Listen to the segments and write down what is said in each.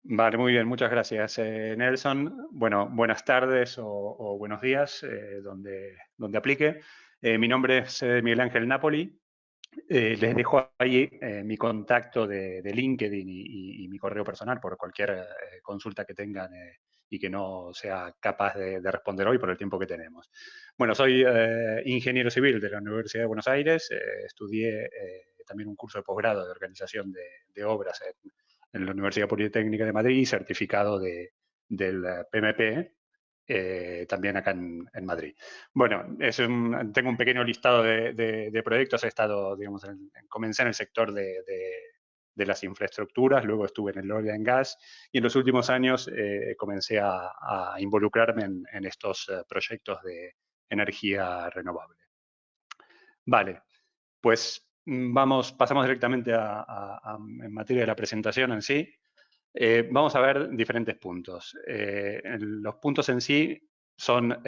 Vale, muy bien, muchas gracias, Nelson. Bueno, buenas tardes o buenos días, donde aplique. Mi nombre es Miguel Ángel Napoli. Les dejo ahí mi contacto de LinkedIn y mi correo personal por cualquier consulta que tengan y que no sea capaz de responder hoy por el tiempo que tenemos. Bueno, soy ingeniero civil de la Universidad de Buenos Aires. Estudié también un curso de posgrado de organización de obras en la Universidad Politécnica de Madrid, certificado del PMP, también acá en Madrid. Bueno, tengo un pequeño listado de proyectos. He estado, digamos, comencé en el sector de las infraestructuras, luego estuve en el oil and gas y en los últimos años comencé a involucrarme en estos proyectos de energía renovable. Vale, pues pasamos directamente en materia de la presentación en sí. Vamos a ver diferentes puntos. Los puntos en sí son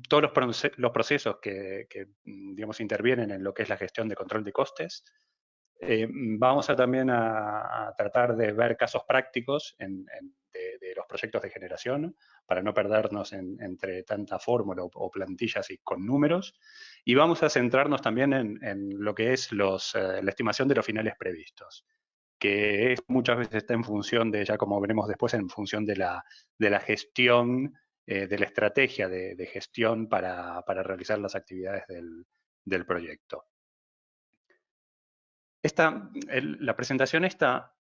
todos los procesos que, digamos, intervienen en lo que es la gestión de control de costes. Vamos también a tratar de ver casos prácticos de los proyectos de generación para no perdernos entre tanta fórmula o plantillas y con números. Y vamos a centrarnos también en lo que es la estimación de los finales previstos, que muchas veces está en función ya como veremos después, en función de la gestión, de la estrategia de gestión para realizar las actividades del proyecto. La presentación esta,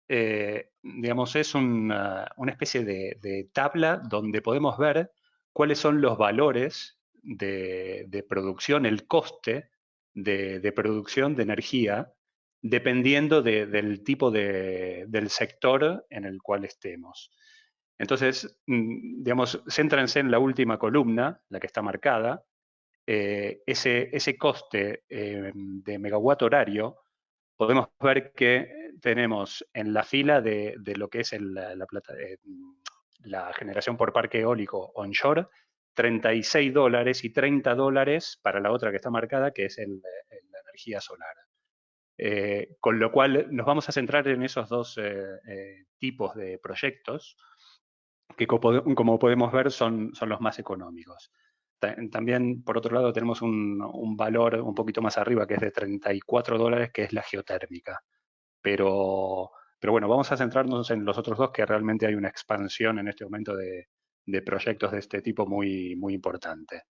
digamos, es una especie de tabla donde podemos ver cuáles son los valores de producción, el coste de producción de energía, dependiendo del tipo del sector en el cual estemos. Entonces, digamos, céntrense en la última columna, la que está marcada. Ese coste de megawatt horario, podemos ver que tenemos en la fila de lo que es la generación por parque eólico onshore, $36 y $30 para la otra que está marcada, que es la energía solar. Con lo cual nos vamos a centrar en esos dos tipos de proyectos que, como podemos ver, son los más económicos. También, por otro lado, tenemos un valor un poquito más arriba, que es de $34, que es la geotérmica. Pero bueno, vamos a centrarnos en los otros dos, que realmente hay una expansión en este momento de proyectos de este tipo muy, muy importante.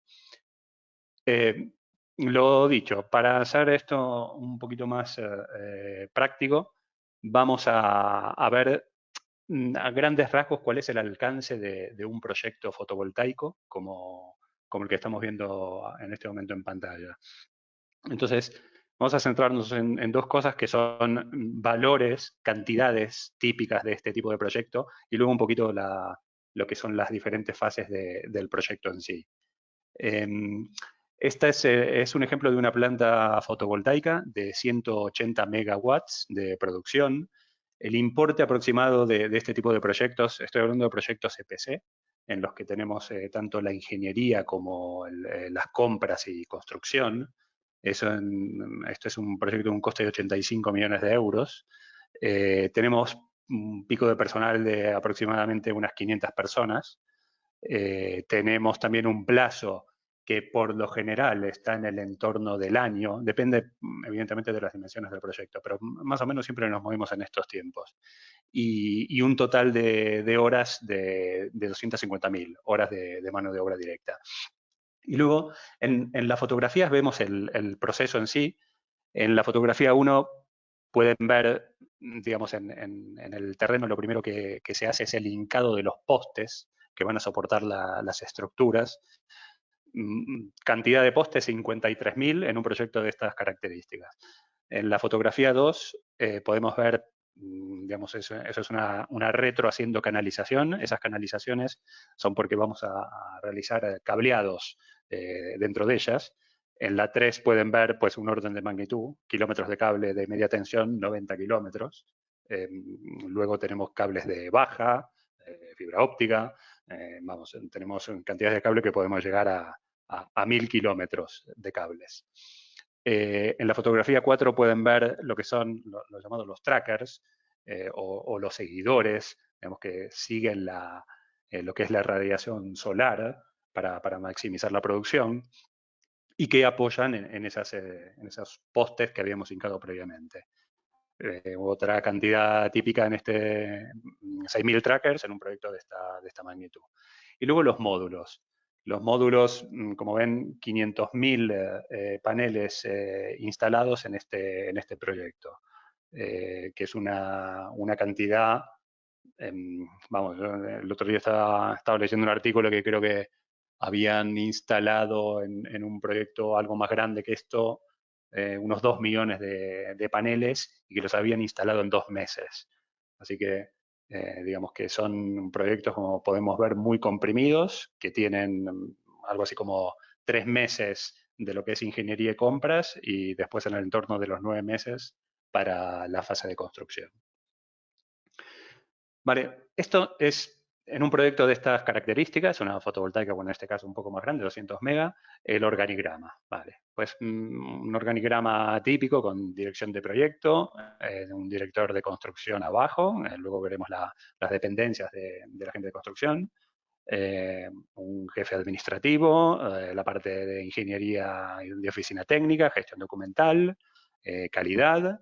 Lo dicho, para hacer esto un poquito más práctico, vamos a ver a grandes rasgos cuál es el alcance de un proyecto fotovoltaico como el que estamos viendo en este momento en pantalla. Entonces, vamos a centrarnos en dos cosas que son valores, cantidades típicas de este tipo de proyecto, y luego un poquito lo que son las diferentes fases del proyecto en sí. Esta es un ejemplo de una planta fotovoltaica de 180 megawatts de producción. El importe aproximado de este tipo de proyectos, estoy hablando de proyectos EPC, en los que tenemos tanto la ingeniería como las compras y construcción. Esto es un proyecto de un coste de 85 millones de euros. Tenemos un pico de personal de aproximadamente unas 500 personas. Tenemos también un plazo que por lo general está en el entorno del año, depende evidentemente de las dimensiones del proyecto, pero más o menos siempre nos movemos en estos tiempos. Y un total de horas de 250.000 horas de mano de obra directa. Y luego en las fotografías vemos el proceso en sí. En la fotografía 1 pueden ver, digamos, en el terreno lo primero que se hace es el hincado de los postes que van a soportar las estructuras. Cantidad de postes, 53.000 en un proyecto de estas características. En la fotografía 2 podemos ver, digamos, eso es una retro haciendo canalización. Esas canalizaciones son porque vamos a realizar cableados dentro de ellas. En la 3 pueden ver, pues, un orden de magnitud, kilómetros de cable de media tensión, 90 kilómetros. Luego tenemos cables de baja, fibra óptica. Tenemos cantidades de cable que podemos llegar a 1000 kilómetros de cables. En la fotografía 4 pueden ver lo que son los llamados los trackers o los seguidores digamos que siguen lo que es la radiación solar para maximizar la producción y que apoyan en esos postes que habíamos indicado previamente. Otra cantidad típica en 6.000 trackers en un proyecto de esta magnitud. Y luego los módulos. Los módulos, como ven, 500.000 paneles instalados en este proyecto, que es una cantidad, vamos, el otro día estaba leyendo un artículo que creo que habían instalado en un proyecto algo más grande que esto, unos 2 millones de paneles y que los habían instalado en 2 meses. Así que digamos que son proyectos, como podemos ver, muy comprimidos, que tienen algo así como 3 meses de lo que es ingeniería y compras y después en el entorno de los 9 meses para la fase de construcción. Vale, esto es en un proyecto de estas características, una fotovoltaica, bueno, en este caso un poco más grande, 200 mega, el organigrama. Vale, pues un organigrama típico con dirección de proyecto, un director de construcción abajo, luego veremos las dependencias de la gente de construcción, un jefe administrativo, la parte de ingeniería y de oficina técnica, gestión documental, calidad,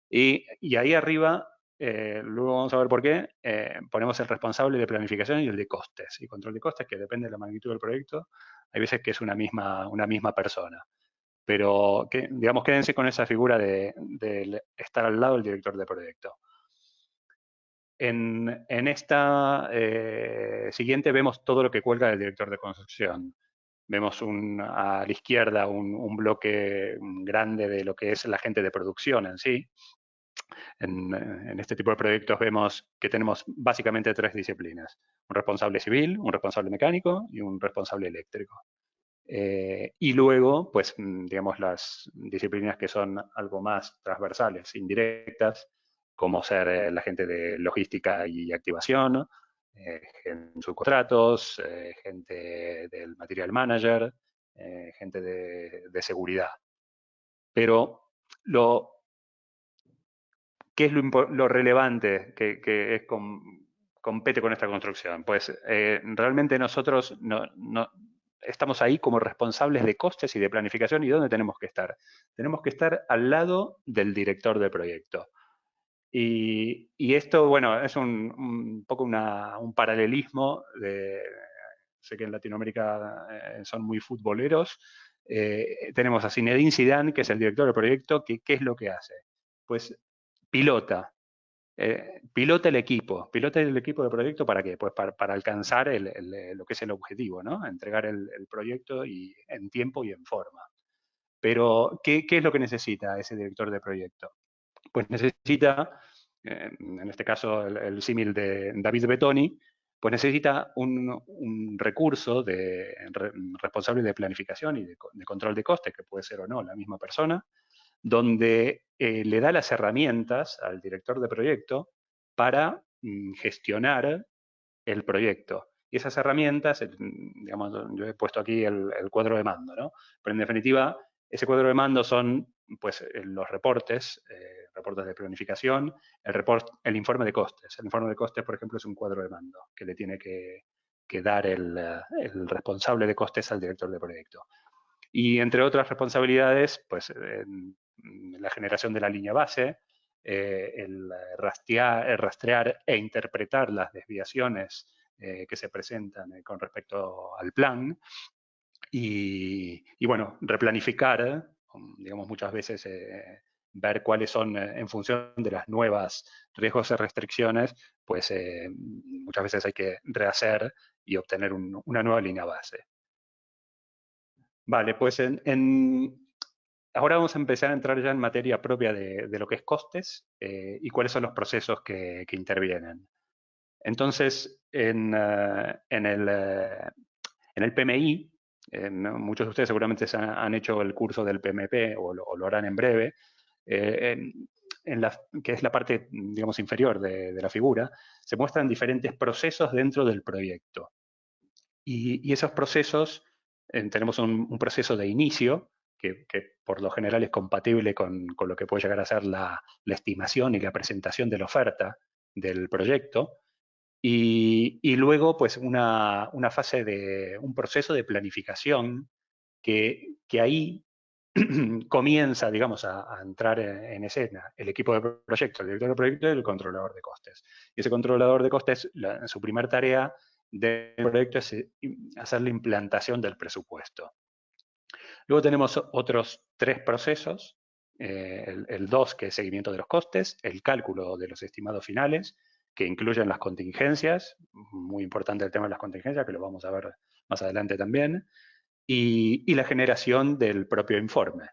y ahí arriba, luego vamos a ver por qué, ponemos el responsable de planificación y el de costes. Y control de costes, que depende de la magnitud del proyecto, hay veces que es una misma persona. Pero, digamos, quédense con esa figura de estar al lado del director de proyecto. En esta siguiente vemos todo lo que cuelga del director de construcción. Vemos a la izquierda un bloque grande de lo que es la gente de producción en sí. En este tipo de proyectos vemos que tenemos básicamente 3 disciplinas: un responsable civil, un responsable mecánico y un responsable eléctrico. Y luego, pues, digamos, las disciplinas que son algo más transversales, indirectas, como ser la gente de logística y activación, subcontratos, gente del material manager, gente de seguridad. Pero ¿qué es lo relevante que compete con esta construcción? Pues realmente nosotros no estamos ahí como responsables de costes y de planificación. ¿Y dónde tenemos que estar? Tenemos que estar al lado del director de proyecto. Y esto, bueno, es un poco un paralelismo. Sé que en Latinoamérica son muy futboleros. Tenemos a Zinedine Zidane, que es el director del proyecto, que ¿qué es lo que hace? Pues pilota. Pilota el equipo de proyecto. ¿Para qué? Pues para alcanzar lo que es el objetivo, ¿no? Entregar el proyecto en tiempo y en forma. Pero, ¿qué es lo que necesita ese director de proyecto? Pues necesita, en este caso el símil de David Bettoni, pues necesita un recurso responsable de planificación y de control de costes, que puede ser o no la misma persona, donde le da las herramientas al director de proyecto para gestionar el proyecto. Y esas herramientas, digamos, yo he puesto aquí el cuadro de mando, ¿no? Pero en definitiva, ese cuadro de mando son, pues, los reportes de planificación, el informe de costes. El informe de costes, por ejemplo, es un cuadro de mando que le tiene que dar el responsable de costes al director de proyecto. Y entre otras responsabilidades, pues la generación de la línea base, el rastrear e interpretar las desviaciones que se presentan con respecto al plan y bueno, replanificar, digamos, muchas veces ver cuáles son, en función de las nuevas riesgos y restricciones, pues muchas veces hay que rehacer y obtener una nueva línea base. Vale, pues ahora vamos a empezar a entrar ya en materia propia de lo que es costes y cuáles son los procesos que intervienen. Entonces, en el PMI, ¿no? Muchos de ustedes seguramente han hecho el curso del PMP o lo harán en breve, que es la parte, digamos, inferior de la figura, se muestran diferentes procesos dentro del proyecto. Y esos procesos, tenemos un proceso de inicio, que por lo general es compatible con lo que puede llegar a ser la estimación y la presentación de la oferta del proyecto. Y luego, pues, una fase un proceso de planificación que ahí comienza, digamos, a entrar en escena el equipo de proyecto, el director de proyecto y el controlador de costes. Y ese controlador de costes, su primera tarea del proyecto es hacer la implantación del presupuesto. Luego tenemos otros 3 procesos, el 2, que es seguimiento de los costes, el cálculo de los estimados finales, que incluyen las contingencias, muy importante el tema de las contingencias, que lo vamos a ver más adelante también, y la generación del propio informe,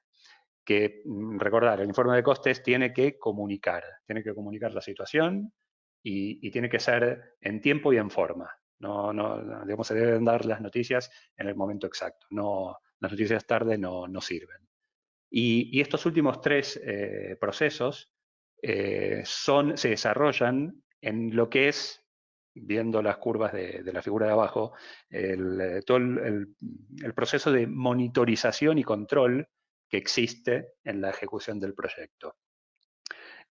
que, recordar, el informe de costes tiene que comunicar la situación y tiene que ser en tiempo y en forma. Digamos, se deben dar las noticias en el momento exacto. Las noticias tarde no sirven. Y estos últimos 3 procesos se desarrollan en lo que es, viendo las curvas de la figura de abajo, todo el proceso de monitorización y control que existe en la ejecución del proyecto.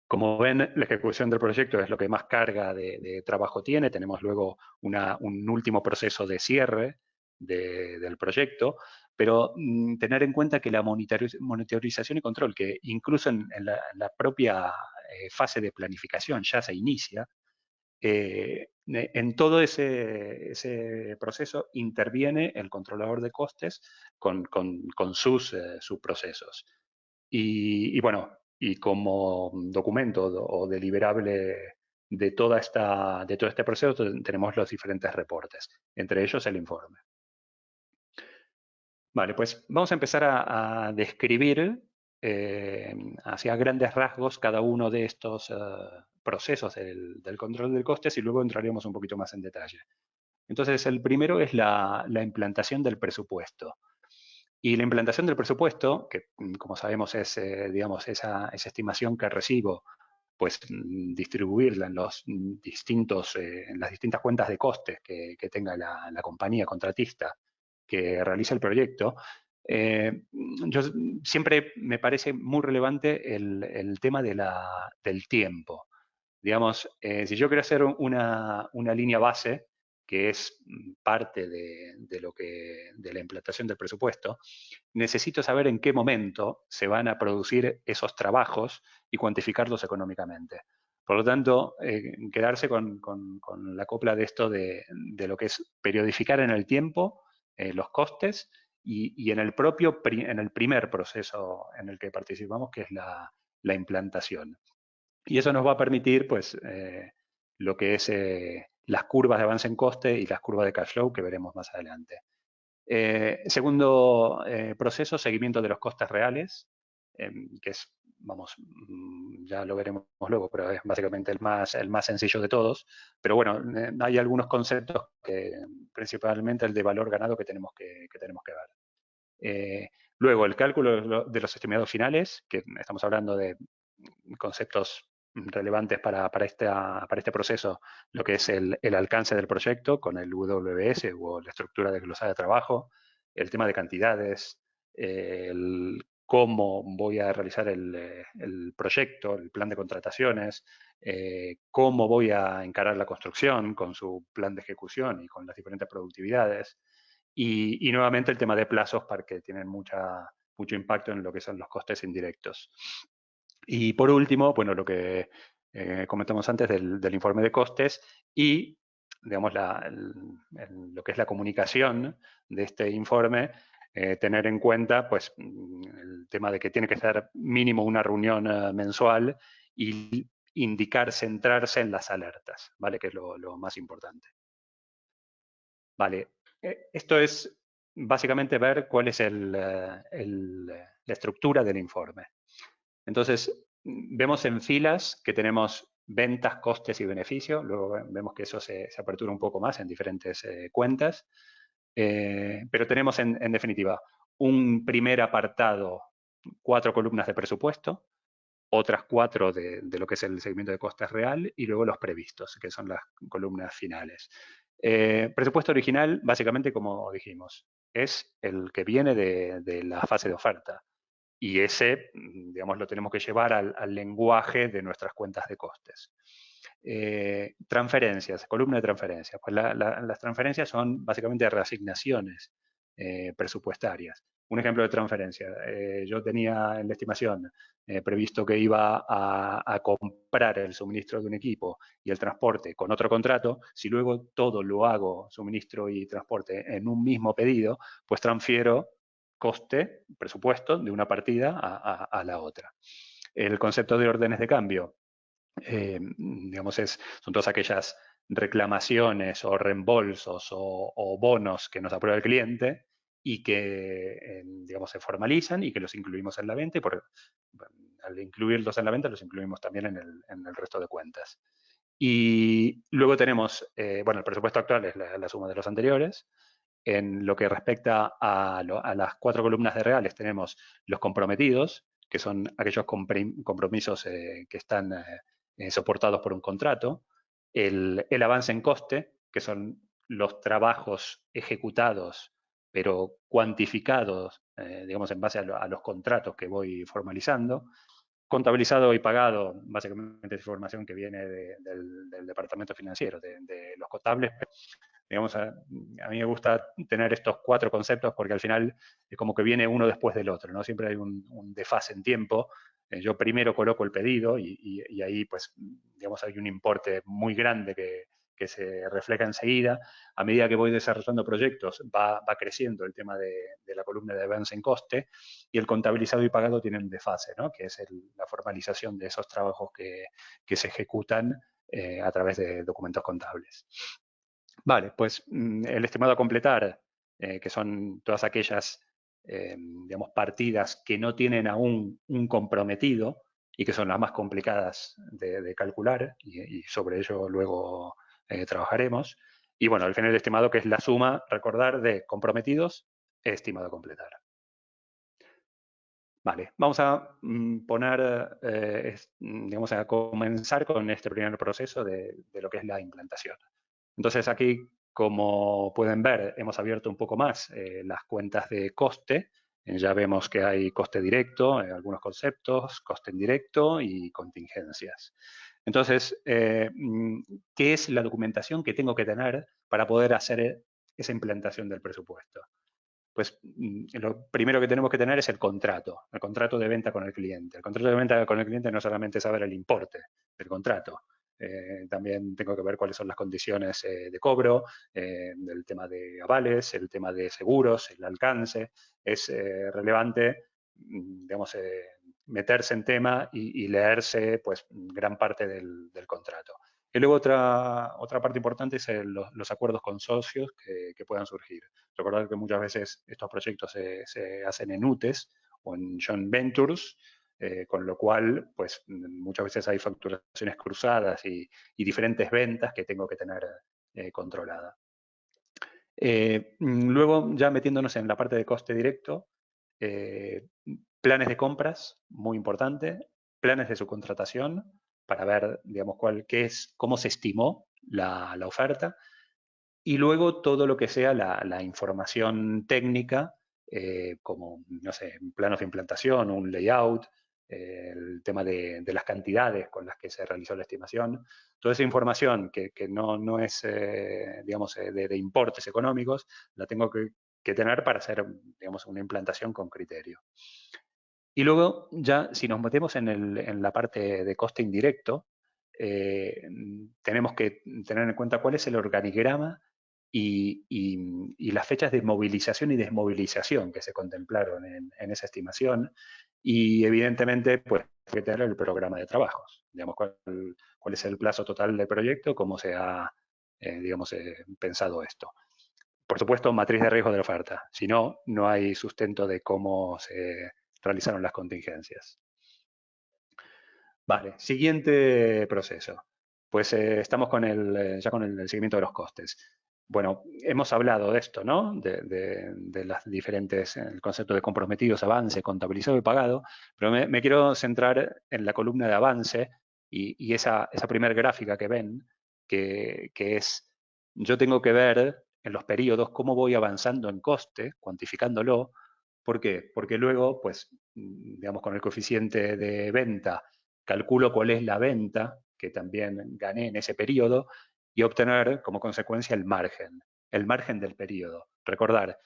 Como ven, la ejecución del proyecto es lo que más carga de trabajo tiene. Tenemos luego un último proceso de cierre del proyecto, pero tener en cuenta que la monitorización y control, que incluso en la propia fase de planificación ya se inicia, en todo ese proceso interviene el controlador de costes con sus subprocesos. Y bueno, y como documento o deliberable de todo este proceso tenemos los diferentes reportes, entre ellos el informe. Vale, pues vamos a empezar a describir hacia grandes rasgos cada uno de estos procesos del control de costes y luego entraremos un poquito más en detalle. Entonces, el primero es la implantación del presupuesto. Y la implantación del presupuesto, que como sabemos es, digamos, esa estimación que recibo, pues distribuirla en en las distintas cuentas de costes que tenga la compañía contratista que realiza el proyecto. Yo siempre me parece muy relevante el tema del tiempo. Digamos, si yo quiero hacer una línea base, que es parte de la implantación del presupuesto, necesito saber en qué momento se van a producir esos trabajos y cuantificarlos económicamente. Por lo tanto, quedarse con la copla de esto de lo que es periodificar en el tiempo los costes y en en el primer proceso en el que participamos, que es la implantación. Y eso nos va a permitir, pues, lo que es las curvas de avance en coste y las curvas de cash flow que veremos más adelante. Segundo proceso, seguimiento de los costes reales, que es, vamos, ya lo veremos luego, pero es básicamente el más sencillo de todos. Pero bueno, hay algunos conceptos, principalmente el de valor ganado, que tenemos que ver. Luego, el cálculo de los estimados finales, que estamos hablando de conceptos relevantes para este proceso, lo que es el alcance del proyecto con el WBS o la estructura de glosada de trabajo, el tema de cantidades, el cómo voy a realizar el proyecto, el plan de contrataciones, cómo voy a encarar la construcción con su plan de ejecución y con las diferentes productividades. Y nuevamente el tema de plazos, para que tienen mucho impacto en lo que son los costes indirectos. Y por último, bueno, lo que comentamos antes del informe de costes y, digamos, lo que es la comunicación de este informe, tener en cuenta, pues, el tema de que tiene que ser mínimo una reunión mensual y centrarse en las alertas, ¿vale? Que es lo más importante. Vale, esto es básicamente ver cuál es la estructura del informe. Entonces, vemos en filas que tenemos ventas, costes y beneficios. Luego vemos que eso se apertura un poco más en diferentes cuentas. Pero tenemos, en definitiva, un primer apartado, 4 columnas de presupuesto, otras 4 de lo que es el seguimiento de costes real y luego los previstos, que son las columnas finales. Presupuesto original, básicamente, como dijimos, es el que viene de la fase de oferta. Y ese, digamos, lo tenemos que llevar al lenguaje de nuestras cuentas de costes. Transferencias, columna de transferencias. Pues las transferencias son básicamente reasignaciones presupuestarias. Un ejemplo de transferencia, yo tenía en la estimación previsto que iba a comprar el suministro de un equipo y el transporte con otro contrato. Si luego todo lo hago, suministro y transporte, en un mismo pedido, pues transfiero coste, presupuesto, de una partida a la otra. El concepto de órdenes de cambio, digamos, son todas aquellas reclamaciones o reembolsos o bonos que nos aprueba el cliente y que, digamos, se formalizan y que los incluimos en la venta, y al incluirlos en la venta los incluimos también en el resto de cuentas. Y luego tenemos, bueno, el presupuesto actual es la suma de los anteriores. En lo que respecta a las 4 columnas de reales, tenemos los comprometidos, que son aquellos compromisos que están soportados por un contrato. El avance en coste, que son los trabajos ejecutados, pero cuantificados, digamos, en base a los contratos que voy formalizando. Contabilizado y pagado, básicamente es información que viene del departamento financiero, de los contables. Digamos, a mí me gusta tener estos 4 conceptos porque al final es como que viene uno después del otro, ¿no? Siempre hay un desfase en tiempo. Yo primero coloco el pedido y ahí, pues, digamos, hay un importe muy grande que se refleja enseguida. A medida que voy desarrollando proyectos, va creciendo el tema de la columna de avance en coste, y el contabilizado y pagado tiene un desfase, ¿no? Que es la formalización de esos trabajos que se ejecutan a través de documentos contables. Vale, pues el estimado a completar, que son todas aquellas, digamos, partidas que no tienen aún un comprometido y que son las más complicadas de calcular, y sobre ello luego trabajaremos. Y bueno, al final el estimado, que es la suma, recordar, de comprometidos, estimado a completar. Vale, vamos a poner, digamos, a comenzar con este primer proceso de lo que es la implantación. Entonces aquí, como pueden ver, hemos abierto un poco más las cuentas de coste. Ya vemos que hay coste directo, algunos conceptos, coste indirecto y contingencias. Entonces, ¿qué es la documentación que tengo que tener para poder hacer esa implantación del presupuesto? Pues lo primero que tenemos que tener es el contrato de venta con el cliente. El contrato de venta con el cliente no solamente es saber el importe del contrato, también tengo que ver cuáles son las condiciones de cobro, el tema de avales, el tema de seguros, el alcance. Es relevante, digamos, meterse en tema y leerse, pues, gran parte del contrato. Y luego otra parte importante es los acuerdos con socios que puedan surgir. Recordar que muchas veces estos proyectos se hacen en UTES o en joint ventures, con lo cual, pues, muchas veces hay facturaciones cruzadas y diferentes ventas que tengo que tener controlada. Luego, ya metiéndonos en la parte de coste directo, planes de compras, muy importante, planes de subcontratación, para ver, digamos, cómo se estimó la oferta, y luego todo lo que sea la información técnica, como, no sé, planos de implantación, un layout, el tema de las cantidades con las que se realizó la estimación. Toda esa información que no es, digamos, de importes económicos, la tengo que tener para hacer, digamos, una implantación con criterio. Y luego, ya si nos metemos en la parte de coste indirecto, tenemos que tener en cuenta cuál es el organigrama y las fechas de movilización y desmovilización que se contemplaron en esa estimación, y evidentemente, pues, hay que tener el programa de trabajos, digamos, cuál es el plazo total del proyecto, cómo se ha, digamos, pensado esto. Por supuesto, matriz de riesgo de la oferta, si no, no hay sustento de cómo se realizaron las contingencias. Vale, siguiente proceso. Pues estamos ya con el seguimiento de los costes. Bueno, hemos hablado de esto, ¿no? De las diferentes, el concepto de comprometidos, avance, contabilizado y pagado, pero me quiero centrar en la columna de avance y esa primera gráfica que ven, que es, yo tengo que ver en los periodos cómo voy avanzando en coste, cuantificándolo. ¿Por qué? Porque luego, pues, digamos, con el coeficiente de venta, calculo cuál es la venta que también gané en ese periodo y obtener como consecuencia el margen del periodo. Recordar,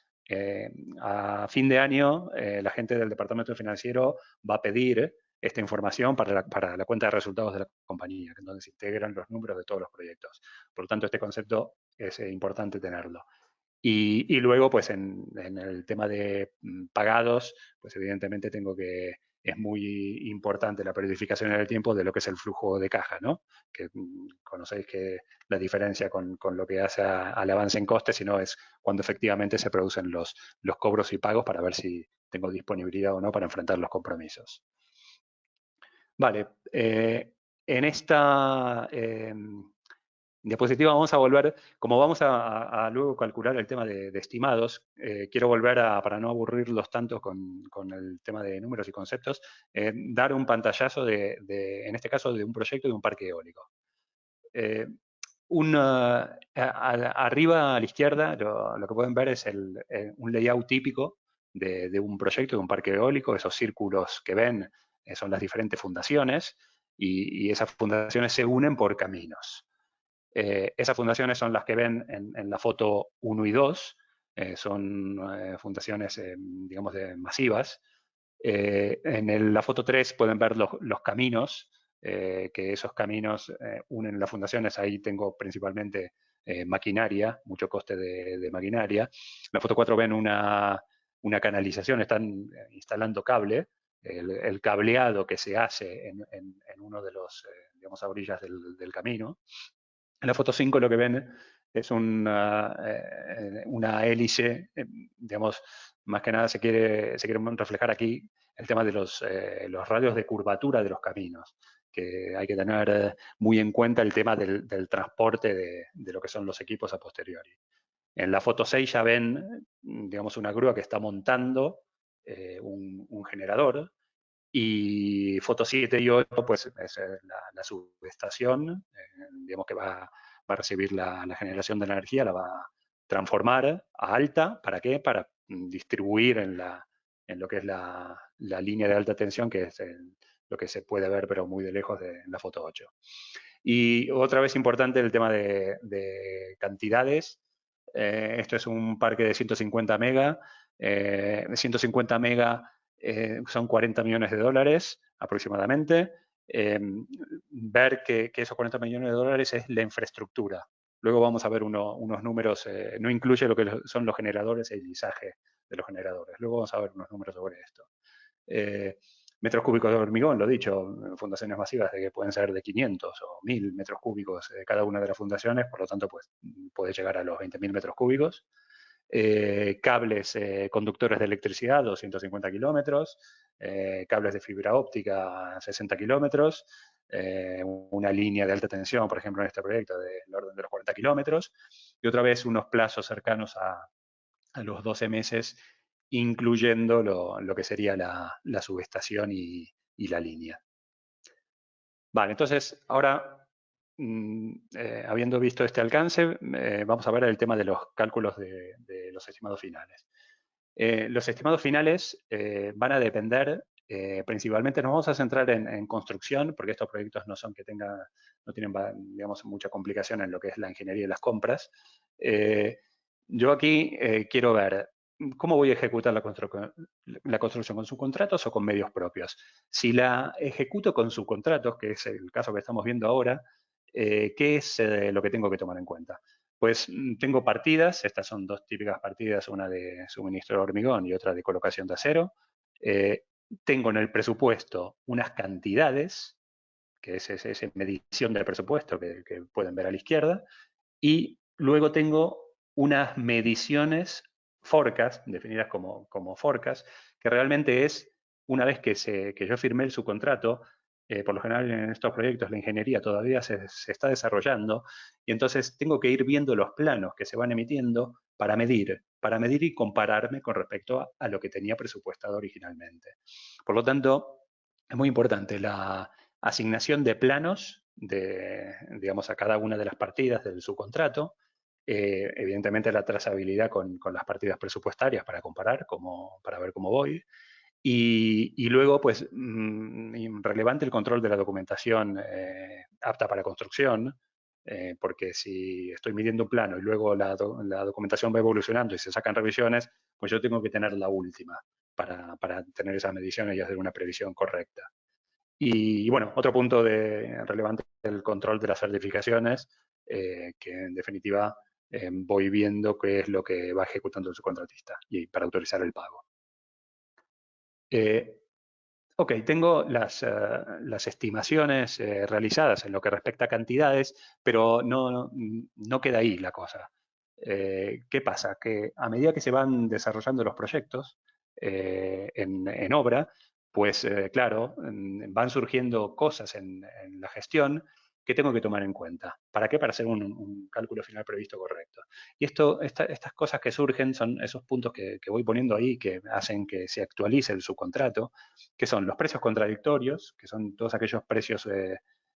a fin de año la gente del departamento financiero va a pedir esta información para la cuenta de resultados de la compañía, donde se integran los números de todos los proyectos. Por lo tanto, este concepto es importante tenerlo. Y luego, pues en el tema de pagados, pues evidentemente es muy importante la periodificación en el tiempo de lo que es el flujo de caja, ¿no? Que conocéis que la diferencia con lo que hace al avance en costes, sino es cuando efectivamente se producen los cobros y pagos para ver si tengo disponibilidad o no para enfrentar los compromisos. Vale, en esta diapositiva vamos a volver, como vamos a luego calcular el tema de estimados, quiero volver para no aburrirlos tanto con el tema de números y conceptos, dar un pantallazo en este caso, de un proyecto de un parque eólico. Arriba a la izquierda lo que pueden ver es un layout típico de un proyecto, de un parque eólico. Esos círculos que ven son las diferentes fundaciones y esas fundaciones se unen por caminos. Esas fundaciones son las que ven en la foto 1 y 2, son fundaciones, digamos, masivas. En la foto 3 pueden ver los caminos, que esos caminos unen las fundaciones. Ahí tengo principalmente maquinaria, mucho coste de maquinaria. La foto 4 ven una canalización, están instalando cable. El cableado que se hace en uno de los, digamos, a orillas del camino. En la foto 5 lo que ven es una hélice, digamos, más que nada se quiere reflejar aquí el tema de los radios de curvatura de los caminos, que hay que tener muy en cuenta el tema del transporte de lo que son los equipos a posteriori. En la foto 6 ya ven, digamos, una grúa que está montando un generador. Y foto 7 y 8, pues es la subestación, digamos que va a recibir la generación de energía, la va a transformar a alta. ¿Para qué? Para distribuir en lo que es la línea de alta tensión, que es lo que se puede ver, pero muy de lejos, en la foto 8. Y otra vez importante el tema de cantidades. Esto es un parque de 150 mega. 150 mega son 40 millones de dólares aproximadamente. Ver que esos 40 millones de dólares es la infraestructura. Luego vamos a ver unos números, no incluye lo que son los generadores, el guisaje de los generadores. Luego vamos a ver unos números sobre esto. Metros cúbicos de hormigón, lo dicho, fundaciones masivas que pueden ser de 500 o 1000 metros cúbicos cada una de las fundaciones, por lo tanto, pues puede llegar a los 20.000 metros cúbicos. Cables conductores de electricidad, 250 kilómetros, cables de fibra óptica, 60 kilómetros, una línea de alta tensión, por ejemplo, en este proyecto, del orden de los 40 kilómetros, y otra vez unos plazos cercanos a los 12 meses, incluyendo lo que sería la subestación y la línea. Vale, entonces ahora, habiendo visto este alcance, vamos a ver el tema de los cálculos de los estimados finales. Los estimados finales van a depender, principalmente nos vamos a centrar en construcción, porque estos proyectos no tienen, digamos, mucha complicación en lo que es la ingeniería y las compras. Yo aquí quiero ver cómo voy a ejecutar la construcción, con subcontratos o con medios propios. Si la ejecuto con subcontratos, que es el caso que estamos viendo ahora, ¿qué es lo que tengo que tomar en cuenta? Pues tengo partidas, estas son dos típicas partidas, una de suministro de hormigón y otra de colocación de acero. Tengo en el presupuesto unas cantidades, que es esa medición del presupuesto que pueden ver a la izquierda, y luego tengo unas mediciones forecast, definidas como forecast, que realmente es, una vez que yo firmé el subcontrato, por lo general en estos proyectos la ingeniería todavía se está desarrollando, y entonces tengo que ir viendo los planos que se van emitiendo para medir y compararme con respecto a lo que tenía presupuestado originalmente. Por lo tanto, es muy importante la asignación de planos digamos, a cada una de las partidas del subcontrato. Evidentemente la trazabilidad con las partidas presupuestarias para comparar, para ver cómo voy. Y luego, pues, relevante el control de la documentación apta para construcción, porque si estoy midiendo un plano y luego la documentación va evolucionando y se sacan revisiones, pues yo tengo que tener la última para tener esas mediciones y hacer una previsión correcta. Y bueno, otro punto relevante es el control de las certificaciones, que en definitiva voy viendo qué es lo que va ejecutando el subcontratista y para autorizar el pago. Eh, Ok, tengo las estimaciones realizadas en lo que respecta a cantidades, pero no queda ahí la cosa. ¿Qué pasa? Que a medida que se van desarrollando los proyectos en obra, pues claro, van surgiendo cosas en la gestión que tengo que tomar en cuenta. ¿Para qué? Para hacer un cálculo final previsto correcto. Y estas cosas que surgen son esos puntos que voy poniendo ahí que hacen que se actualice el subcontrato, que son los precios contradictorios, que son todos aquellos precios,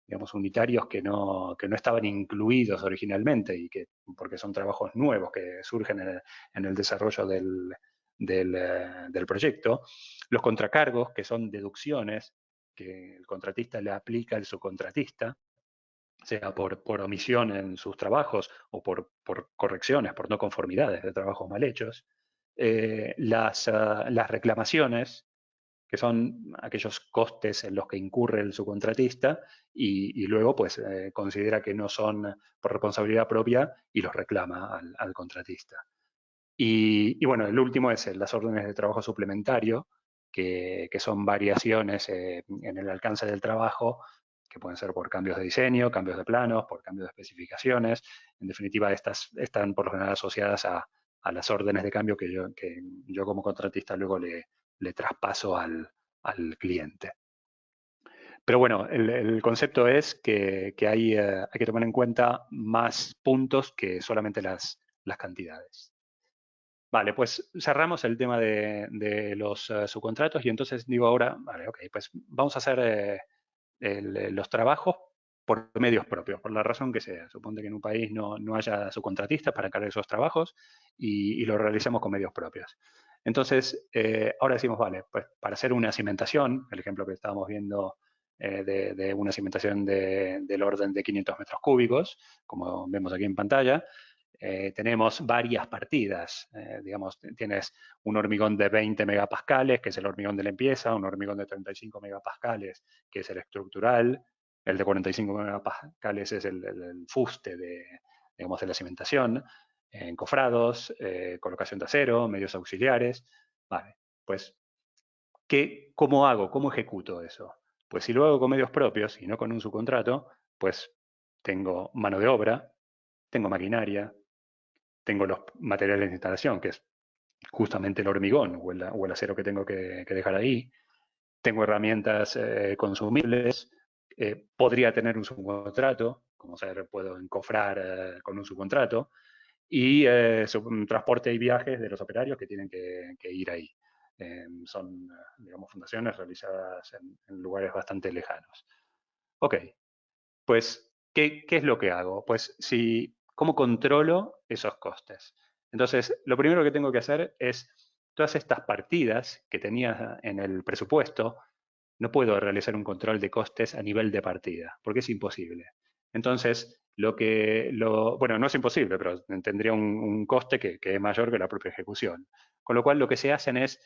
digamos, unitarios que no estaban incluidos originalmente y porque son trabajos nuevos que surgen en el desarrollo del proyecto. Los contracargos, que son deducciones que el contratista le aplica al subcontratista, sea por omisión en sus trabajos o por correcciones, por no conformidades de trabajos mal hechos. Las reclamaciones, que son aquellos costes en los que incurre el subcontratista y luego pues considera que no son por responsabilidad propia y los reclama al contratista. Y bueno, el último es las órdenes de trabajo suplementario, que son variaciones en el alcance del trabajo, que pueden ser por cambios de diseño, cambios de planos, por cambios de especificaciones. En definitiva, estas están por lo general asociadas a las órdenes de cambio que yo como contratista luego le traspaso al cliente. Pero bueno, el concepto es que hay que tomar en cuenta más puntos que solamente las cantidades. Vale, pues cerramos el tema de los subcontratos y entonces digo ahora, vale, ok, pues vamos a hacer los trabajos por medios propios, por la razón que sea. Suponte que en un país no haya subcontratistas para cargar esos trabajos y lo realicemos con medios propios. Entonces, ahora decimos, vale, pues para hacer una cimentación, el ejemplo que estábamos viendo de una cimentación del orden de 500 metros cúbicos, como vemos aquí en pantalla, tenemos varias partidas. Digamos, tienes un hormigón de 20 megapascales, que es el hormigón de limpieza, un hormigón de 35 megapascales, que es el estructural, el de 45 megapascales es el fuste digamos, de la cimentación, encofrados, colocación de acero, medios auxiliares. Vale, pues, ¿cómo hago? ¿Cómo ejecuto eso? Pues si lo hago con medios propios y no con un subcontrato, pues tengo mano de obra, tengo maquinaria, tengo los materiales de instalación, que es justamente el hormigón o el acero que tengo que dejar ahí. Tengo herramientas consumibles. Podría tener un subcontrato, como ser, puedo encofrar con un subcontrato. Y transporte y viajes de los operarios que tienen que ir ahí. Son, digamos, fundaciones realizadas en lugares bastante lejanos. Ok, pues, ¿qué es lo que hago? Pues, ¿cómo controlo esos costes? Entonces, lo primero que tengo que hacer es todas estas partidas que tenía en el presupuesto, no puedo realizar un control de costes a nivel de partida, porque es imposible. Entonces, bueno, no es imposible, pero tendría un coste que es mayor que la propia ejecución. Con lo cual, lo que se hacen es,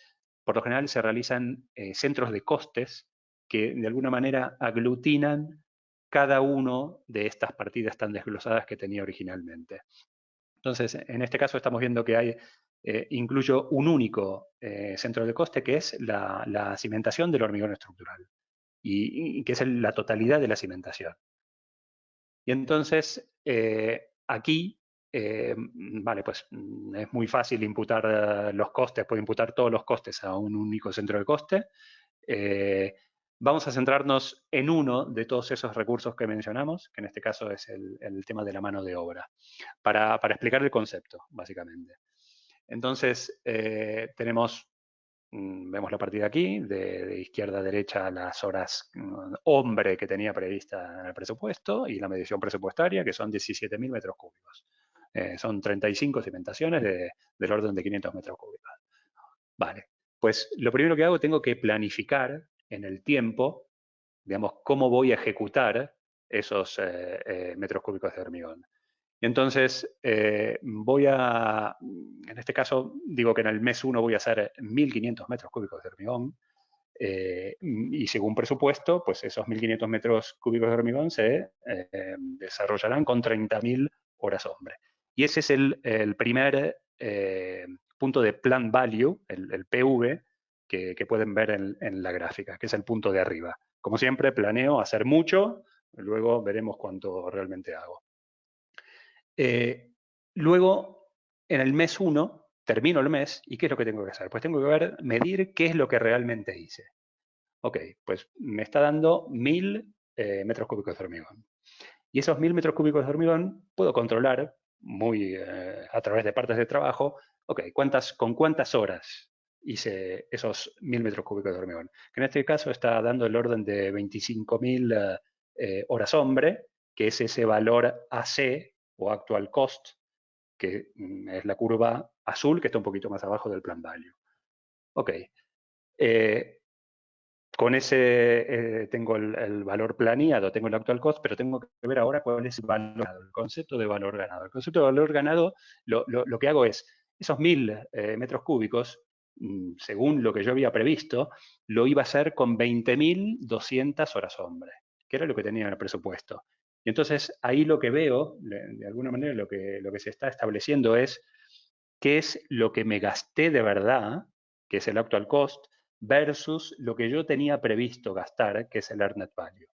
por lo general, se realizan centros de costes que de alguna manera aglutinan cada uno de estas partidas tan desglosadas que tenía originalmente. Entonces, en este caso estamos viendo que incluyo un único centro de coste que es la cimentación del hormigón estructural y que es la totalidad de la cimentación. Y entonces, aquí, vale, pues es muy fácil imputar los costes, puedo imputar todos los costes a un único centro de coste. Vamos a centrarnos en uno de todos esos recursos que mencionamos, que en este caso es el tema de la mano de obra, para explicar el concepto, básicamente. Entonces, vemos la partida aquí, de izquierda a derecha las horas hombre que tenía prevista en el presupuesto y la medición presupuestaria, que son 17.000 metros cúbicos. Son 35 cimentaciones del orden de 500 metros cúbicos. Vale. Pues lo primero que hago, tengo que planificar en el tiempo, digamos, cómo voy a ejecutar esos metros cúbicos de hormigón. Y entonces en este caso, digo que en el mes 1 voy a hacer 1.500 metros cúbicos de hormigón, y según presupuesto, pues esos 1.500 metros cúbicos de hormigón se desarrollarán con 30.000 horas hombre. Y ese es el primer punto de plan value, el PV, que pueden ver en la gráfica, que es el punto de arriba. Como siempre, planeo hacer mucho, luego veremos cuánto realmente hago. Luego, en el mes 1, termino el mes, ¿y qué es lo que tengo que hacer? Pues tengo que medir qué es lo que realmente hice. Ok, pues me está dando 1.000 metros cúbicos de hormigón. Y esos 1.000 metros cúbicos de hormigón puedo controlar a través de partes de trabajo, ok, con cuántas horas hice esos 1.000 metros cúbicos de hormigón. Que en este caso está dando el orden de 25.000 horas hombre, que es ese valor AC o actual cost, que es la curva azul, que está un poquito más abajo del plan value. Ok. Con ese tengo el valor planeado, tengo el actual cost, pero tengo que ver ahora cuál es el valor ganado, el concepto de valor ganado. El concepto de valor ganado, lo que hago es, esos 1.000 metros cúbicos, según lo que yo había previsto, lo iba a hacer con 20.200 horas hombre, que era lo que tenía en el presupuesto. Y entonces ahí lo que veo, de alguna manera lo que se está estableciendo es qué es lo que me gasté de verdad, que es el actual cost, versus lo que yo tenía previsto gastar, que es el Earned Value.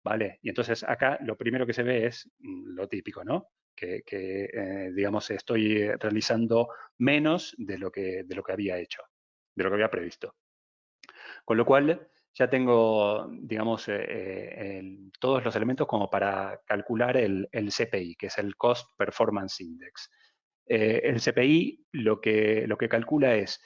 ¿Vale? Y entonces acá lo primero que se ve es lo típico, ¿no? Que digamos, estoy realizando menos de lo que había hecho, de lo que había previsto. Con lo cual, ya tengo, digamos, todos los elementos como para calcular el CPI, que es el Cost Performance Index. El CPI lo que calcula es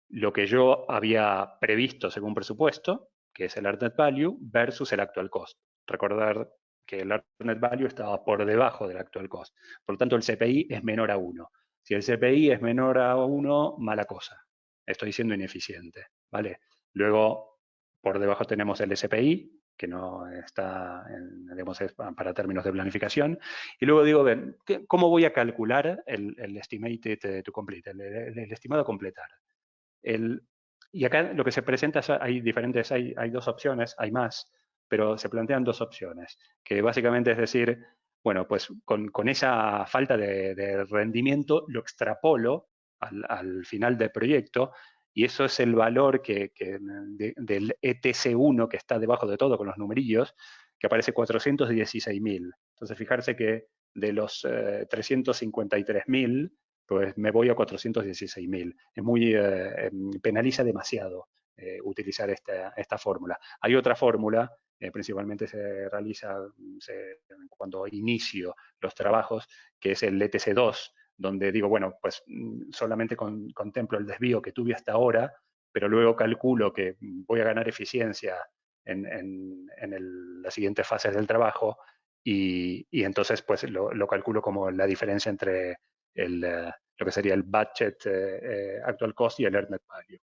lo que yo había previsto según presupuesto, que es el Earned Value, versus el actual cost. Recordar que el Earned Value estaba por debajo del actual cost. Por lo tanto, el CPI es menor a 1. Si el CPI es menor a 1, mala cosa. Estoy siendo ineficiente, ¿vale? Luego, por debajo tenemos el SPI, que no está, digamos, es para términos de planificación. Y luego digo, ven, ¿cómo voy a calcular el estimated to complete, el estimado a completar? Y acá lo que se presenta, hay dos opciones, hay más, pero se plantean dos opciones, que básicamente es decir, bueno, pues con esa falta de rendimiento lo extrapolo al final del proyecto, y eso es el valor del ETC1 que está debajo de todo con los numerillos, que aparece 416.000. Entonces, fijarse que de los 353.000, pues me voy a 416.000. Es penaliza demasiado utilizar esta fórmula. Hay otra fórmula, principalmente se realiza cuando inicio los trabajos, que es el ETC2, donde digo, bueno, pues solamente contemplo el desvío que tuve hasta ahora, pero luego calculo que voy a ganar eficiencia en las siguientes fases del trabajo y entonces pues lo calculo como la diferencia entre lo que sería el budget actual cost y el earned value.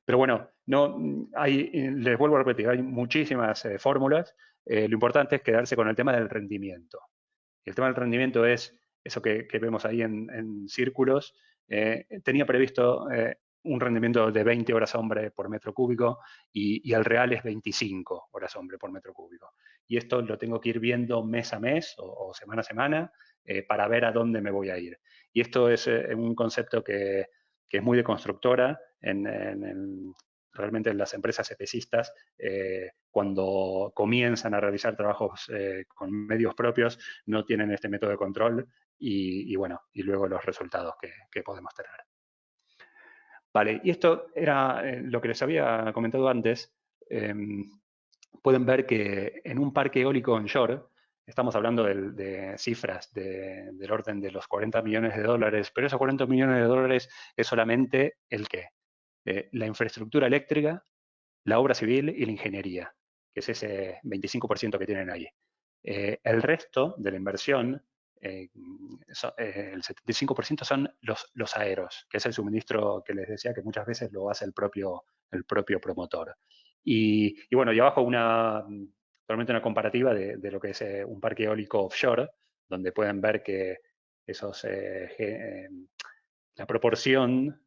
Pero bueno, les vuelvo a repetir, hay muchísimas fórmulas. Lo importante es quedarse con el tema del rendimiento. Y el tema del rendimiento es eso que vemos ahí en círculos. Tenía previsto un rendimiento de 20 horas hombre por metro cúbico y el real es 25 horas hombre por metro cúbico. Y esto lo tengo que ir viendo mes a mes o semana a semana para ver a dónde me voy a ir. Y esto es un concepto que es muy de constructora realmente en las empresas especistas, cuando comienzan a realizar trabajos con medios propios, no tienen este método de control y bueno, y luego los resultados que podemos tener. Vale, y esto era lo que les había comentado antes. Pueden ver que en un parque eólico onshore, estamos hablando de cifras del orden de los 40 millones de dólares, pero esos 40 millones de dólares es solamente el qué. La infraestructura eléctrica, la obra civil y la ingeniería, que es ese 25% que tienen ahí. El resto de la inversión el 75% son los aeros, que es el suministro que les decía que muchas veces lo hace el propio promotor. Y bueno, y abajo realmente una comparativa de lo que es un parque eólico offshore, donde pueden ver que esos la proporción,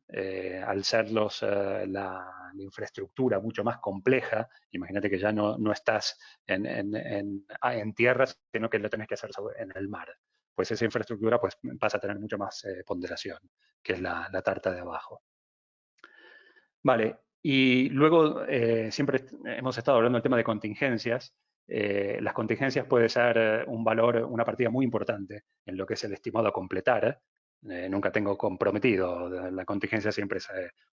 al ser la infraestructura mucho más compleja, imagínate que ya no estás en tierra, sino que lo tenés que hacer en el mar. Pues esa infraestructura pues, pasa a tener mucho más ponderación, que es la tarta de abajo. Vale, y luego siempre hemos estado hablando del tema de contingencias. Las contingencias puede ser un valor, una partida muy importante en lo que es el estimado a completar. Nunca tengo comprometido, la contingencia siempre es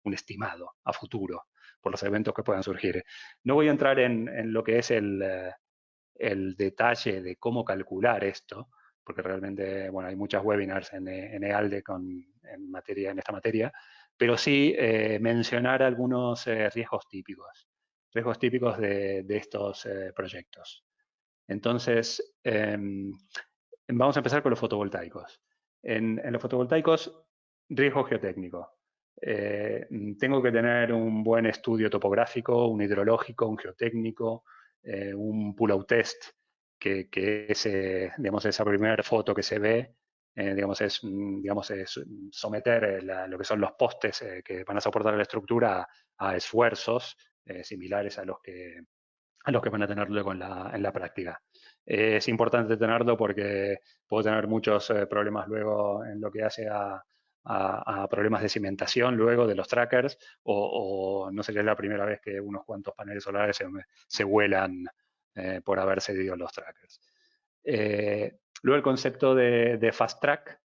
un estimado a futuro por los eventos que puedan surgir. No voy a entrar en lo que es el detalle de cómo calcular esto, porque realmente, bueno, hay muchas webinars en EALDE en esta materia, pero sí mencionar algunos riesgos típicos de estos proyectos. Entonces, vamos a empezar con los fotovoltaicos. En los fotovoltaicos, riesgo geotécnico. Tengo que tener un buen estudio topográfico, un hidrológico, un geotécnico, un pull-out test, que es, digamos, esa primera foto que se ve, digamos, es someter lo que son los postes que van a soportar la estructura a esfuerzos similares a los que van a tener luego en la práctica. Es importante tenerlo porque puedo tener muchos problemas luego en lo que hace a problemas de cimentación luego de los trackers o no sería la primera vez que unos cuantos paneles solares se vuelan por haber cedido los trackers. Luego el concepto de fast track,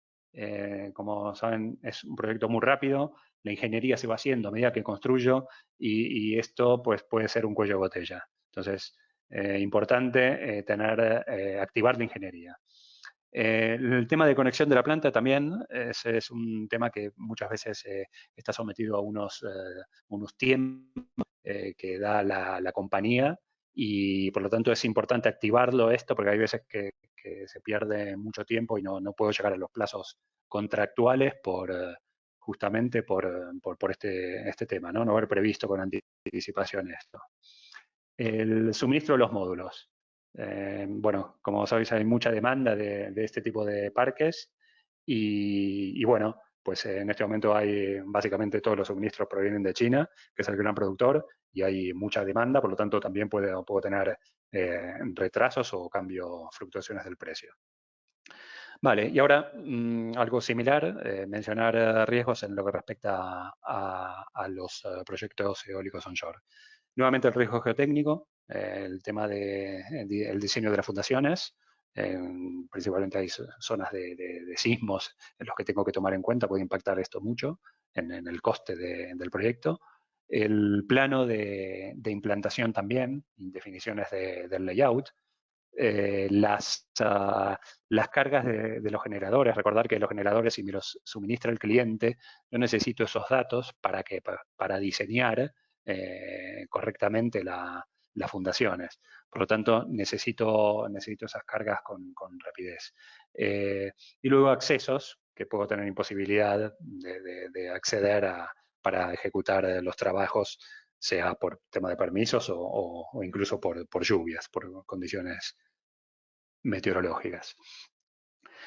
como saben, es un proyecto muy rápido, la ingeniería se va haciendo a medida que construyo y esto pues, puede ser un cuello de botella. Entonces, importante activar la ingeniería. El tema de conexión de la planta también es un tema que muchas veces está sometido a unos tiempos que da la compañía y por lo tanto es importante activarlo esto porque hay veces que se pierde mucho tiempo y no puedo llegar a los plazos contractuales justamente por este tema, ¿no? No haber previsto con anticipación esto. El suministro de los módulos. Bueno, como sabéis, hay mucha demanda de este tipo de parques y bueno, pues en este momento hay básicamente todos los suministros provienen de China, que es el gran productor, y hay mucha demanda, por lo tanto también puedo tener retrasos o fluctuaciones del precio. Vale, y ahora algo similar, mencionar riesgos en lo que respecta a los proyectos eólicos onshore. Nuevamente el riesgo geotécnico, el tema del diseño de las fundaciones, principalmente hay zonas de sismos en los que tengo que tomar en cuenta, puede impactar esto mucho en el coste del proyecto. El plano de implantación también, definiciones del layout, las cargas de los generadores, recordar que los generadores, si me los suministra el cliente, yo necesito esos datos para diseñar correctamente las fundaciones. Por lo tanto, necesito esas cargas con rapidez. Y luego accesos, que puedo tener imposibilidad de acceder para ejecutar los trabajos, sea por tema de permisos o incluso por lluvias, por condiciones meteorológicas.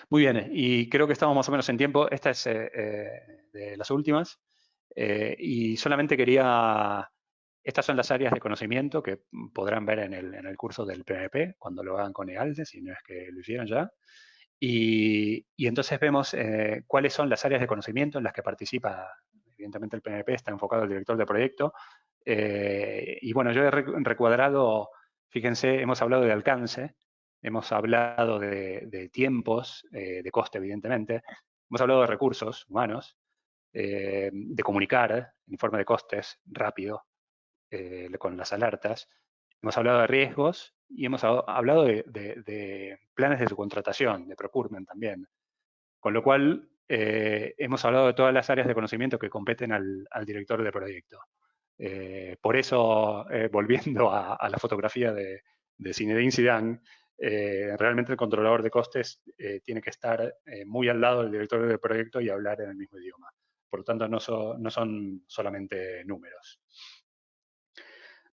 Muy bien, y creo que estamos más o menos en tiempo. Esta es de las últimas. Y solamente estas son las áreas de conocimiento que podrán ver en el curso del PMP, cuando lo hagan con EALDE, si no es que lo hicieron ya. Y entonces vemos cuáles son las áreas de conocimiento en las que participa. Evidentemente el PMP está enfocado al director de proyecto. Y bueno, yo he recuadrado, fíjense, hemos hablado de alcance, hemos hablado de tiempos, de coste, evidentemente, hemos hablado de recursos humanos, de comunicar informe de costes rápido con las alertas, hemos hablado de riesgos y hemos hablado de planes de subcontratación, de procurement también. Con lo cual, hemos hablado de todas las áreas de conocimiento que competen al director de proyecto. Por eso, volviendo a la fotografía de Zinedine Zidane, realmente el controlador de costes tiene que estar muy al lado del directorio del proyecto y hablar en el mismo idioma. Por lo tanto, no son solamente números.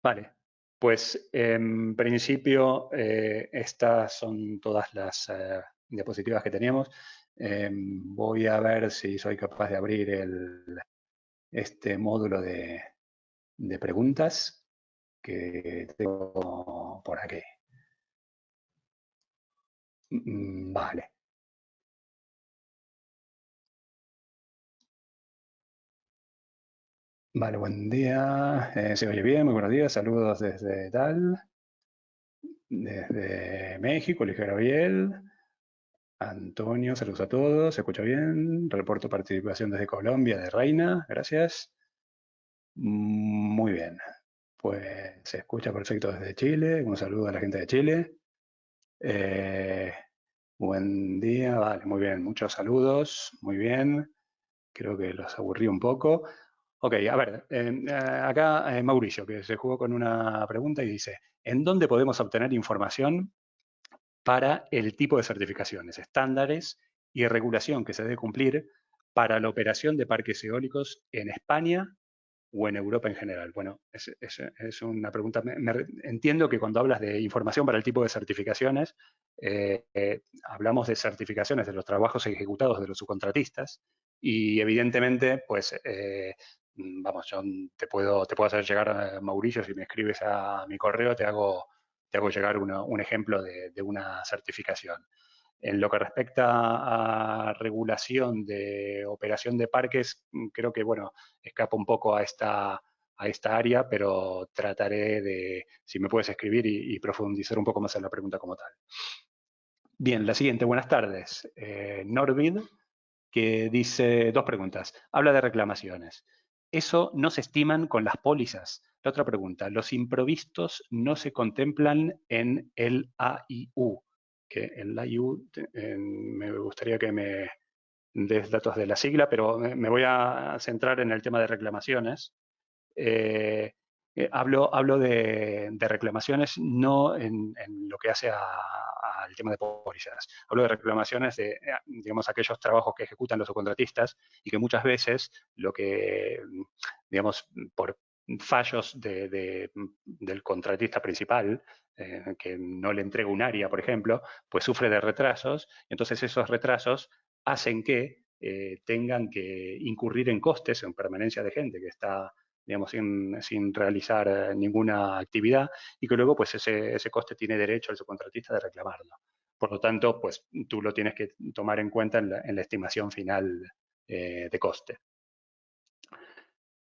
Vale, pues en principio estas son todas las diapositivas que teníamos. Voy a ver si soy capaz de abrir este módulo de preguntas que tengo por aquí. Vale. Vale, buen día. ¿Se oye bien? Muy buenos días. Saludos desde desde México, Luis Gabriel. Antonio, saludos a todos. ¿Se escucha bien? Reporto participación desde Colombia, de Reina. Gracias. Muy bien. Pues se escucha perfecto desde Chile. Un saludo a la gente de Chile. Eh, Buen día. Vale, muy bien. Muchos saludos. Muy bien. Creo que los aburrí un poco. Ok, a ver, acá Mauricio, que se jugó con una pregunta y dice, ¿en dónde podemos obtener información para el tipo de certificaciones, estándares y regulación que se debe cumplir para la operación de parques eólicos en España o en Europa en general? Bueno, es una pregunta. Entiendo que cuando hablas de información para el tipo de certificaciones, hablamos de certificaciones de los trabajos ejecutados de los subcontratistas y evidentemente, pues, vamos, yo te puedo hacer llegar, Mauricio, si me escribes a mi correo, te hago llegar un ejemplo de una certificación. En lo que respecta a regulación de operación de parques, creo que, bueno, escapa un poco a esta área, pero trataré de, si me puedes escribir y profundizar un poco más en la pregunta como tal. Bien, la siguiente, buenas tardes. Norvid, que dice dos preguntas. Habla de reclamaciones. ¿Eso no se estiman con las pólizas? La otra pregunta, ¿los imprevistos no se contemplan en el AIU? Que el AIU, me gustaría que me des datos de la sigla, pero me voy a centrar en el tema de reclamaciones. Eh, hablo de reclamaciones, no en lo que hace al tema de pólizas. Hablo de reclamaciones de, digamos, aquellos trabajos que ejecutan los subcontratistas y que muchas veces lo que, digamos, por fallos del contratista principal, que no le entrega un área, por ejemplo, pues sufre de retrasos. Entonces esos retrasos hacen que tengan que incurrir en costes, en permanencia de gente que está, digamos, sin realizar ninguna actividad y que luego pues ese coste tiene derecho el subcontratista de reclamarlo. Por lo tanto, pues tú lo tienes que tomar en cuenta en la estimación final de coste.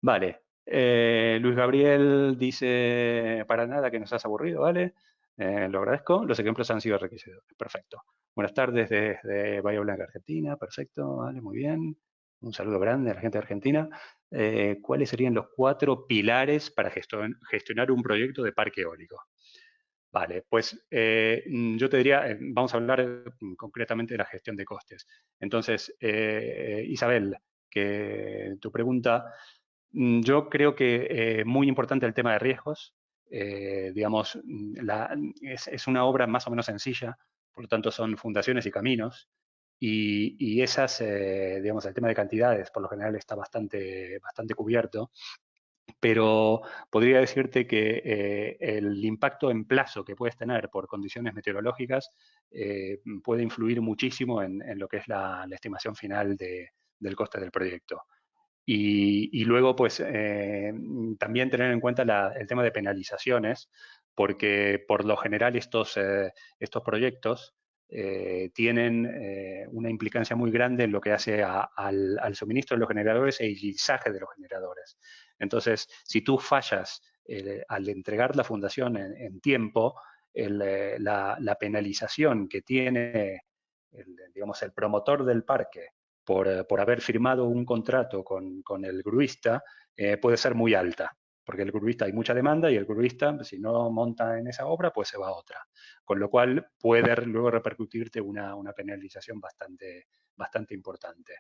Vale. Luis Gabriel dice, para nada que nos has aburrido, ¿vale? Lo agradezco. Los ejemplos han sido requisitos. Perfecto. Buenas tardes desde Bahía Blanca, Argentina. Perfecto, vale, muy bien. Un saludo grande a la gente de Argentina. ¿Cuáles serían los 4 pilares para gestionar un proyecto de parque eólico? Vale, pues yo te diría, vamos a hablar concretamente de la gestión de costes. Entonces, Isabel, que tu pregunta, yo creo que muy importante el tema de riesgos. Digamos, es una obra más o menos sencilla, por lo tanto son fundaciones y caminos. Y esas, digamos, el tema de cantidades por lo general está bastante cubierto, pero podría decirte que el impacto en plazo que puedes tener por condiciones meteorológicas puede influir muchísimo en lo que es la estimación final del coste del proyecto. Y luego, pues, también tener en cuenta el tema de penalizaciones, porque por lo general estos proyectos tienen una implicancia muy grande en lo que hace al suministro de los generadores e el guisaje de los generadores. Entonces, si tú fallas al entregar la fundación en tiempo, la penalización que tiene digamos, el promotor del parque por haber firmado un contrato con el gruista puede ser muy alta, porque el gruista hay mucha demanda y el gruista, si no monta en esa obra, pues se va a otra. Con lo cual puede luego repercutirte una penalización bastante importante.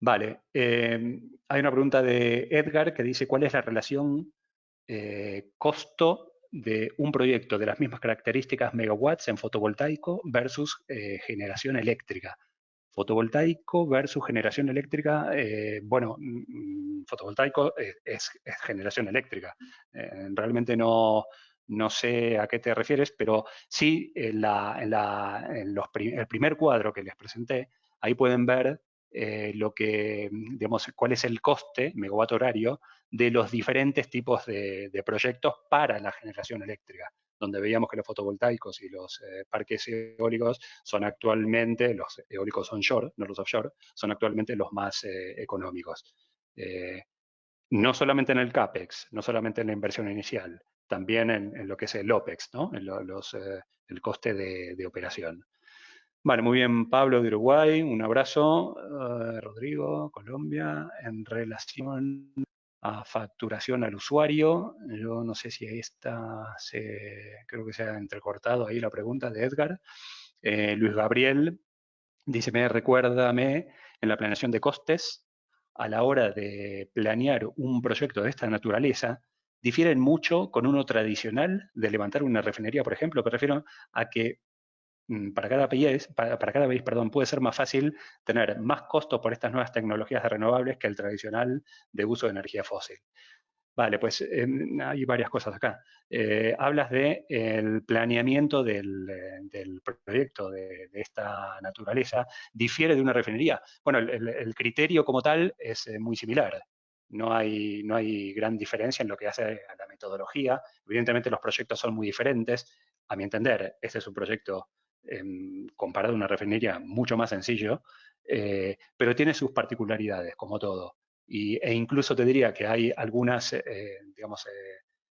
Vale, hay una pregunta de Edgar que dice, ¿cuál es la relación costo de un proyecto de las mismas características megawatts en fotovoltaico versus generación eléctrica. Fotovoltaico versus generación eléctrica, bueno, fotovoltaico es generación eléctrica. Realmente no sé a qué te refieres, pero sí el primer cuadro que les presenté, ahí pueden ver digamos, cuál es el coste megawatt horario de los diferentes tipos de proyectos para la generación eléctrica, donde veíamos que los fotovoltaicos y los parques eólicos son actualmente, los eólicos onshore, no los offshore, son actualmente los más económicos. No solamente en el CAPEX, no solamente en la inversión inicial, también en lo que es el OPEX, ¿no? El coste de operación. Vale, muy bien, Pablo de Uruguay, un abrazo. Rodrigo, Colombia, en relación a facturación al usuario, yo no sé si creo que se ha entrecortado ahí la pregunta de Edgar. Luis Gabriel dice, recuérdame en la planeación de costes, a la hora de planear un proyecto de esta naturaleza, difieren mucho con uno tradicional de levantar una refinería, por ejemplo. Me refiero a que para cada país, puede ser más fácil tener más costo por estas nuevas tecnologías de renovables que el tradicional de uso de energía fósil. Vale, pues hay varias cosas acá. Hablas del planeamiento del proyecto de esta naturaleza. ¿Difiere de una refinería? Bueno, el criterio como tal es muy similar. No hay gran diferencia en lo que hace a la metodología. Evidentemente los proyectos son muy diferentes. A mi entender, este es un proyecto comparado a una refinería mucho más sencillo, pero tiene sus particularidades, como todo. E incluso te diría que hay algunas, digamos,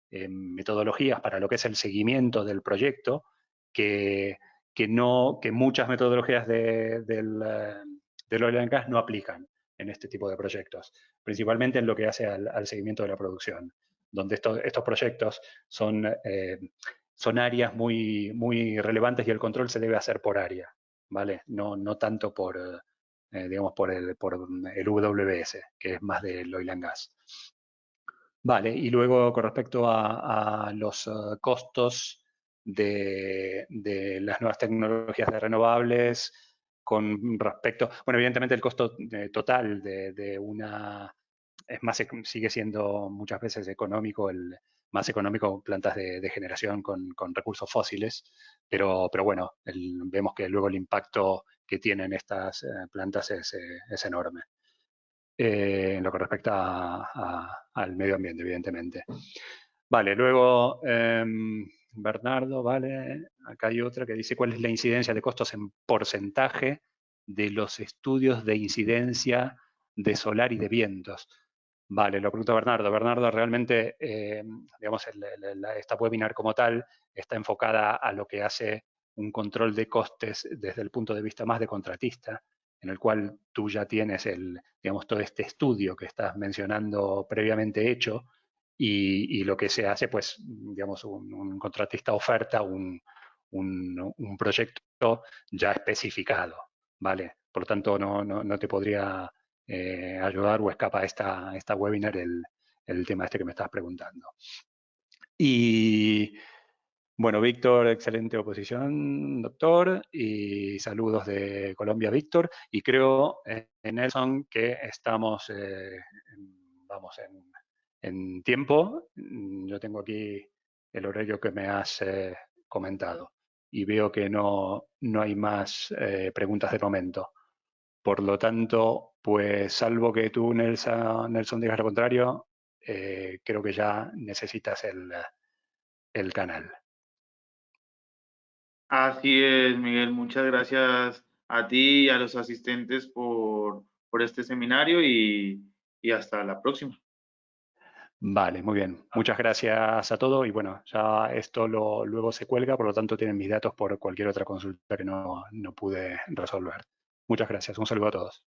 metodologías para lo que es el seguimiento del proyecto que muchas metodologías del oil and gas no aplican en este tipo de proyectos, principalmente en lo que hace al seguimiento de la producción, donde estos proyectos son áreas muy relevantes y el control se debe hacer por área, ¿vale? No tanto digamos, por el WS, que es más del oil and gas. Vale, y luego con respecto a los costos de las nuevas tecnologías de renovables, con respecto, bueno, evidentemente el costo total de una, sigue siendo muchas veces más económico plantas de generación con recursos fósiles, pero bueno, vemos que luego el impacto que tienen estas plantas es enorme. En lo que respecta al medio ambiente, evidentemente. Vale, luego Bernardo, vale, acá hay otra que dice cuál es la incidencia de costos en porcentaje de los estudios de incidencia de solar y de vientos. Vale, lo pregunta Bernardo. Bernardo, realmente, digamos, esta webinar como tal está enfocada a lo que hace un control de costes desde el punto de vista más de contratista, en el cual tú ya tienes digamos, todo este estudio que estás mencionando previamente hecho, y lo que se hace, pues, digamos, un contratista oferta un proyecto ya especificado, ¿vale? Por lo tanto, no te podría ayudar o escapa esta webinar el tema este que me estás preguntando. Y bueno, Víctor, excelente oposición, doctor, y saludos de Colombia, Víctor. Y creo, Nelson, que estamos, vamos, en tiempo. Yo tengo aquí el horario que me has comentado y veo que no hay más preguntas de momento. Por lo tanto, pues salvo que tú, Nelson, digas lo contrario, creo que ya necesitas el canal. Así es, Miguel. Muchas gracias a ti y a los asistentes por este seminario y hasta la próxima. Vale, muy bien. Muchas gracias a todos y bueno, ya esto luego se cuelga, por lo tanto tienen mis datos por cualquier otra consulta que no pude resolver. Muchas gracias. Un saludo a todos.